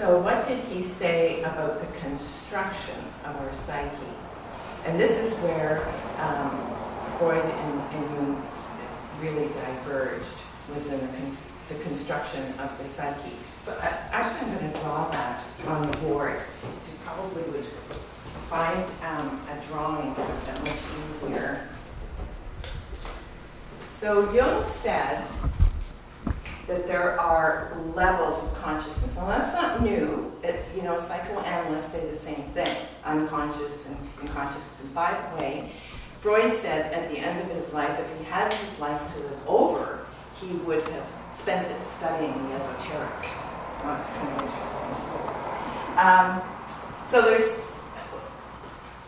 So what did he say about the construction of our psyche? And this is where Freud and Jung really diverged, was in the construction of the psyche. So actually I'm going to draw that on the board. You probably would find a drawing that much easier. So Jung said that there are levels of consciousness. Now that's not new. Psychoanalysts say the same thing, unconscious and conscious. And by the way, Freud said at the end of his life, if he had his life to live over, he would have spent it studying the esoteric. Well, that's kind of interesting.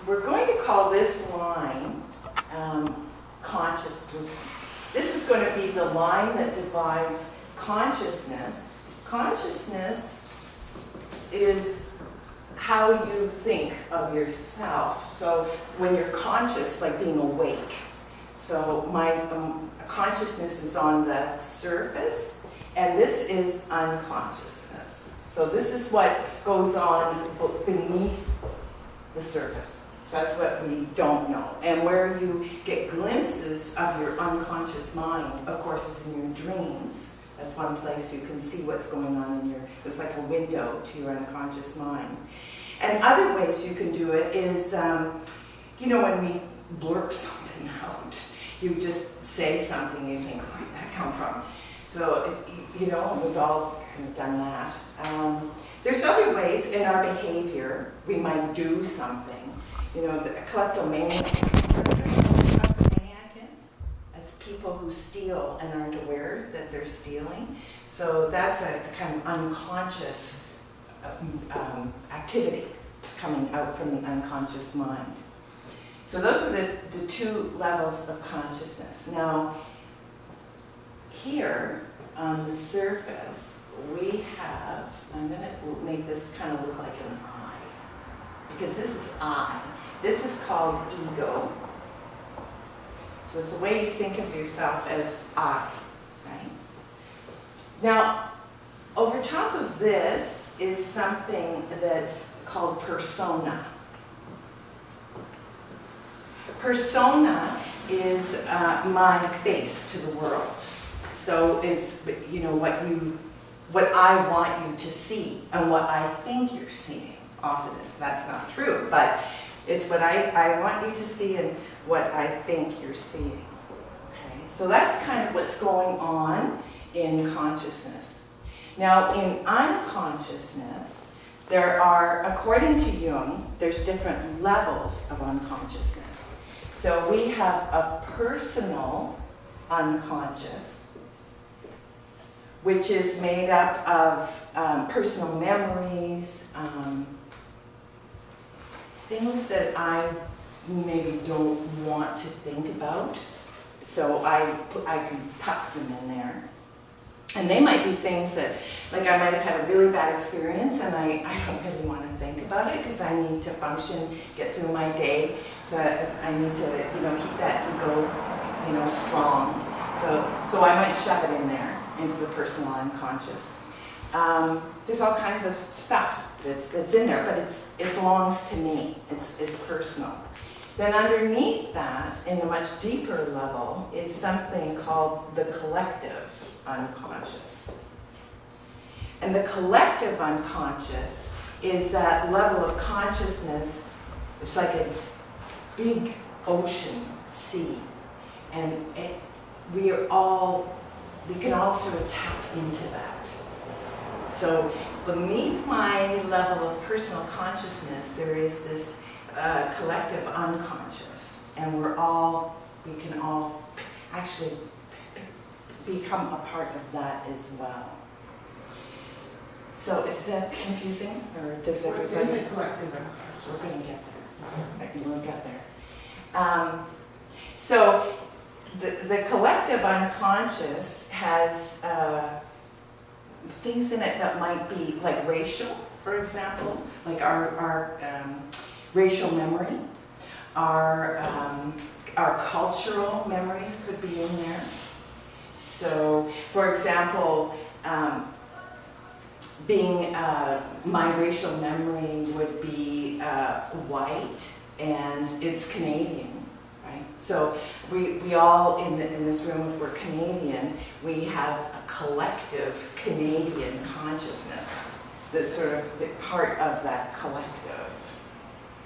We're going to call this line consciousness. This is going to be the line that divides consciousness. Consciousness is how you think of yourself. So when you're conscious, like being awake. So my consciousness is on the surface, and this is unconsciousness. So this is what goes on beneath the surface. That's what we don't know. And where you get glimpses of your unconscious mind, of course, is in your dreams. That's one place you can see what's going on in it's like a window to your unconscious mind. And other ways you can do it is, when we blurb something out, you just say something you think, where did that come from? So, we've all kind of done that. There's other ways in our behavior we might do something. The kleptomaniac is? That's people who steal and aren't aware that they're stealing. So that's a kind of unconscious activity just coming out from the unconscious mind. So those are the two levels of consciousness. Now, here on the surface, we have, I'm going to make this kind of look like an eye, because this is I. This is called ego. So it's the way you think of yourself as I, right? Now, over top of this is something that's called persona. Persona is my face to the world. So it's what I want you to see and what I think you're seeing. Often that's not true, but it's what I want you to see and what I think you're seeing. Okay, so that's kind of what's going on in consciousness. Now, in unconsciousness, there are, according to Jung, there's different levels of unconsciousness. So we have a personal unconscious, which is made up of personal memories, things that I maybe don't want to think about. So I can tuck them in there. And they might be things that, like I might have had a really bad experience and I don't really want to think about it because I need to function, get through my day. So I need to, keep that ego, strong. So I might shove it in there, into the personal unconscious. There's all kinds of stuff that's in there, but it belongs to me. It's personal. Then underneath that, in a much deeper level, is something called the collective unconscious. And the collective unconscious is that level of consciousness. It's like a big ocean, sea, and we can all sort of tap into that. So beneath my level of personal consciousness, there is this collective unconscious, and we can all actually become a part of that as well. So is that confusing, or does everybody? What's in the collective unconscious? We're going to get there. We'll get there. So the collective unconscious has things in it that might be like racial, for example, like our racial memory, our cultural memories could be in there. So, for example, being, my racial memory would be white, and it's Canadian, right? So we all in this room, if we're Canadian, we have a collective Canadian consciousness that's sort of part of that collective,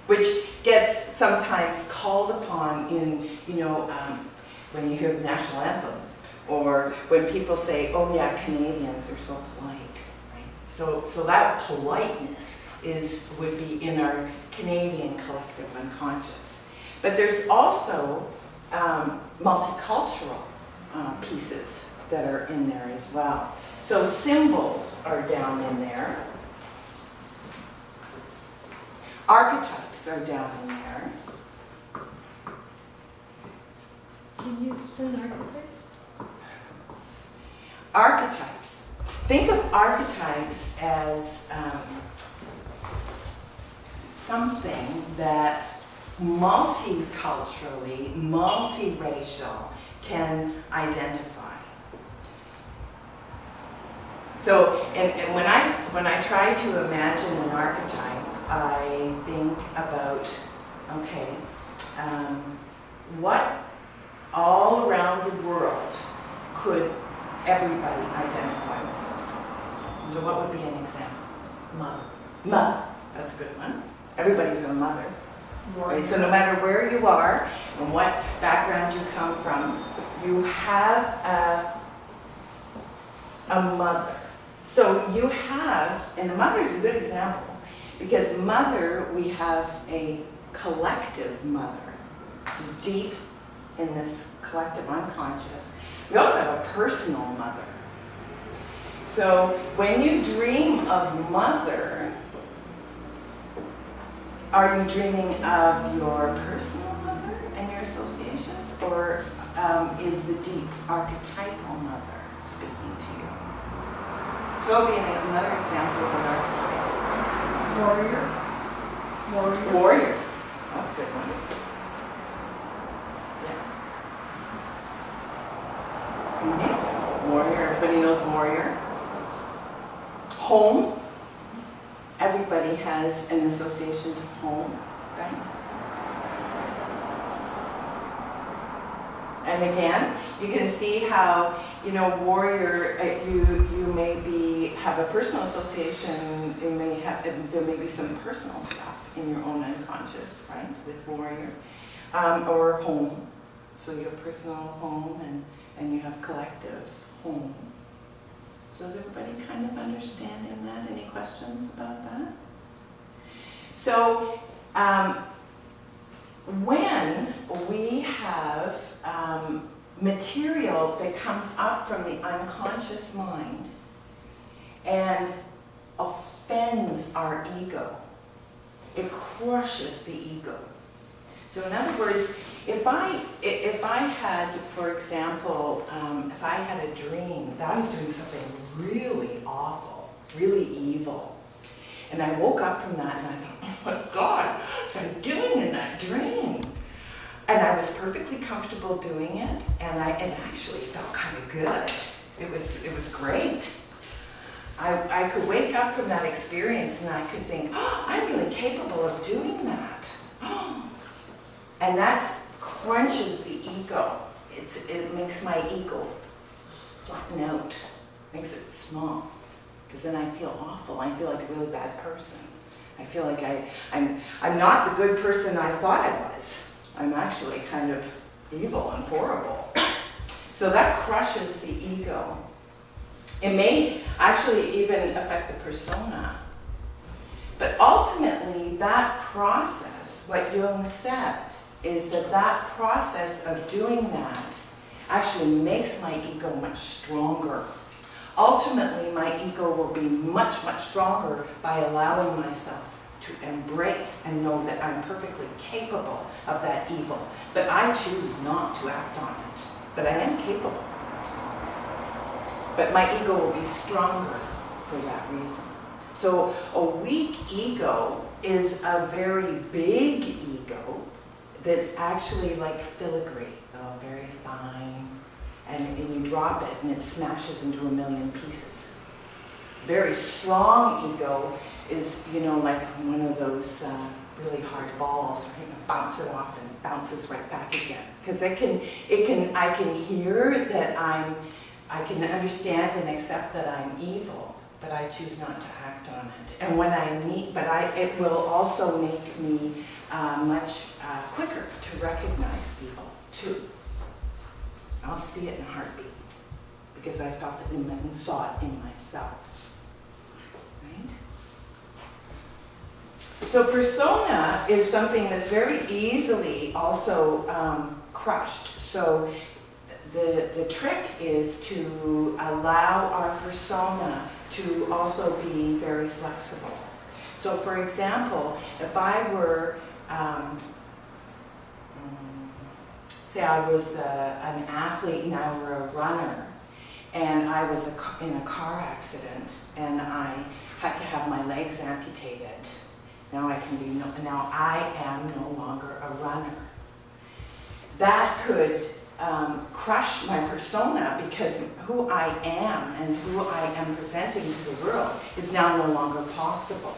which gets sometimes called upon in, when you hear the national anthem, or when people say, oh yeah, Canadians are so polite, right? So that politeness would be in our Canadian collective unconscious. But there's also multicultural pieces that are in there as well. So symbols are down in there. Archetypes are down in there. Can you explain archetypes? Archetypes. Think of archetypes as something that multiculturally, multiracial can identify. So, and when I try to imagine an archetype, I think about, okay, what all around the world could everybody identify with? So what would be an example? Mother. Mother, that's a good one. Everybody's a mother. Right? So no matter where you are and what background you come from, you have a mother. So you have, and the mother is a good example, because mother, we have a collective mother, which is deep in this collective unconscious. We also have a personal mother. So when you dream of mother, are you dreaming of your personal mother and your associations, or is the deep archetypal mother speaking to you? So it'll be another example of an archetype. Warrior. That's a good one. Yeah. Mm-hmm. Warrior. Everybody knows warrior. Home. Everybody has an association to home, right? And again, you can see how, warrior, you maybe have a personal association, there may be some personal stuff in your own unconscious, right, with warrior, or home. So you have personal home and you have collective home. So is everybody kind of understanding that? Any questions about that? So when we have material that comes up from the unconscious mind and offends our ego, it crushes the ego. So in other words, if I had, for example, if I had a dream that I was doing something really awful, really evil, and I woke up from that and I thought, oh my God, what am I doing in that dream? And I was perfectly comfortable doing it, and it actually felt kind of good. It was great. I could wake up from that experience and I could think, oh, I'm really capable of doing that. And that crunches the ego. It makes my ego flatten out, makes it small. Because then I feel awful. I feel like a really bad person. I feel like I'm not the good person I thought I was. I'm actually kind of evil and horrible. So that crushes the ego. It may actually even affect the persona. But ultimately, that process, what Jung said, is that process of doing that actually makes my ego much stronger. Ultimately, my ego will be much, much stronger by allowing myself to embrace and know that I'm perfectly capable of that evil. But I choose not to act on it. But I am capable of it. But my ego will be stronger for that reason. So a weak ego is a very big ego that's actually like filigree, very fine, and you drop it and it smashes into a million pieces. very strong ego is, you know, like one of those really hard balls, right? You bounce it off and bounces right back again. Because I can hear that I can understand and accept that I'm evil, but I choose not to act on it. And when it will also make me much quicker to recognize evil too. I'll see it in a heartbeat because I felt it and saw it in myself. Right? So persona is something that's very easily also crushed. So the trick is to allow our persona to also be very flexible. So for example, if I were, say I was an athlete and I were a runner, and I was in a car accident and I had to have my legs amputated. Now I am no longer a runner. That could crush my persona because who I am and who I am presenting to the world is now no longer possible.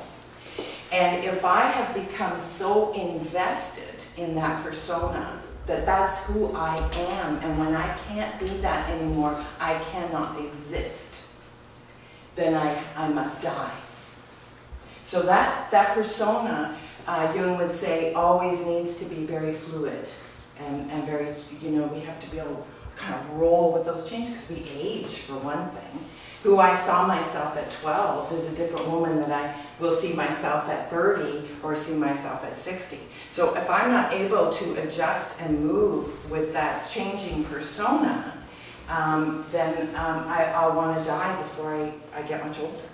And if I have become so invested in that persona that that's who I am, and when I can't be that anymore, I cannot exist, then I must die. So that persona, Jung would say, always needs to be very fluid and very, you know, we have to be able to kind of roll with those changes because we age, for one thing. Who I saw myself at 12 is a different woman that I will see myself at 30 or see myself at 60. So if I'm not able to adjust and move with that changing persona, then I'll want to die before I get much older.